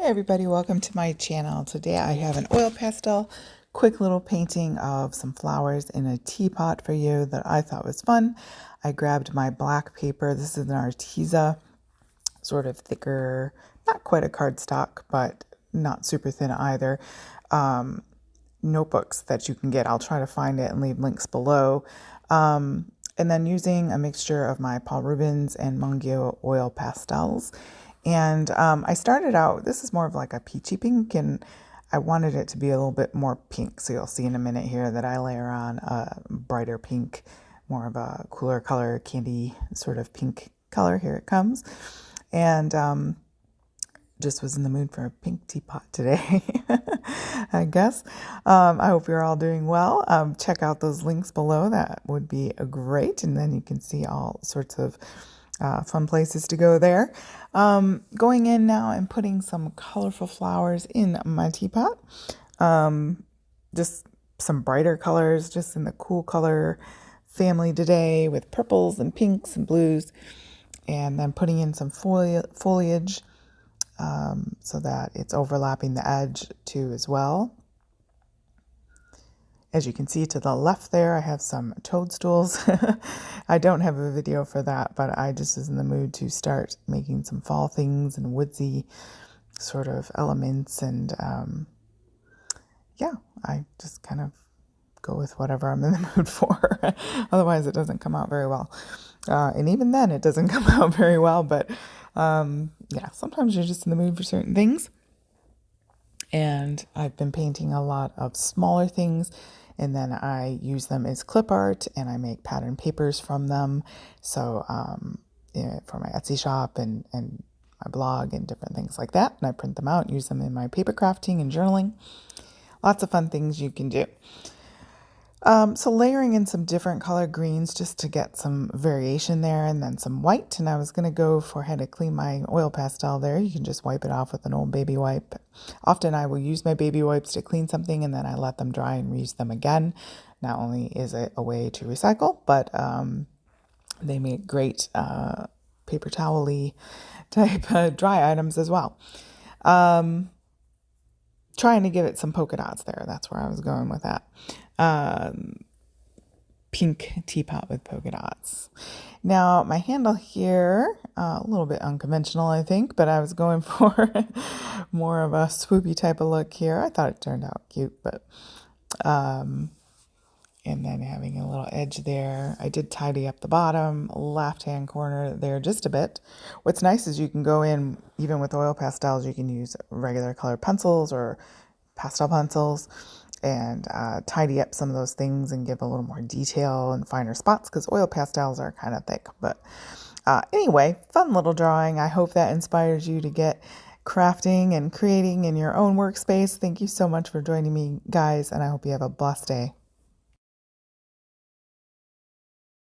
Hey everybody, welcome to my channel. Today I have an oil pastel, quick little painting of some flowers in a teapot for you that I thought was fun. I grabbed my black paper. This is an Arteza, sort of thicker, not quite a cardstock, but not super thin either. Notebooks that you can get. I'll try to find it and leave links below. And then using a mixture of my Paul Rubens and Mungyo oil pastels. And I started out, this is more of like a peachy pink, and I wanted it to be a little bit more pink. So you'll see in a minute here that I layer on a brighter pink, more of a cooler color, candy sort of pink color. Here it comes. And just was in the mood for a pink teapot today, I guess. I hope you're all doing well. Check out those links below. That would be great. And then you can see all sorts of fun places to go there. Going in now and putting some colorful flowers in my teapot. Just some brighter colors, just in the cool color family today with purples and pinks and blues. And then putting in some foliage so that it's overlapping the edge too as well. As you can see to the left there, I have some toadstools. I don't have a video for that, but I just was in the mood to start making some fall things and woodsy sort of elements. And yeah, I just kind of go with whatever I'm in the mood for. Otherwise, it doesn't come out very well. And even then, it doesn't come out very well. But yeah, sometimes you're just in the mood for certain things. And I've been painting a lot of smaller things, and then I use them as clip art, and I make pattern papers from them. So for my Etsy shop and my blog and different things like that. And I print them out and use them in my paper crafting and journaling. Lots of fun things you can do. So layering in some different color greens just to get some variation there, and then some white. And I was going to go for how to clean my oil pastel there. You can just wipe it off with an old baby wipe. Often I will use my baby wipes to clean something, and then I let them dry and reuse them again. Not only is it a way to recycle, but they make great paper towel-y type dry items as well. Trying to give it some polka dots there. That's where I was going with that. Pink teapot with polka dots. Now my handle here, a little bit unconventional, I think, but I was going for more of a swoopy type of look here. I thought it turned out cute, but and then having a little edge there. I did tidy up the bottom left-hand corner there just a bit. What's nice is you can go in, even with oil pastels, you can use regular colored pencils or pastel pencils and tidy up some of those things and give a little more detail and finer spots, because oil pastels are kind of thick. But anyway, fun little drawing. I hope that inspires you to get crafting and creating in your own workspace. Thank you so much for joining me, guys, and I hope you have a blessed day.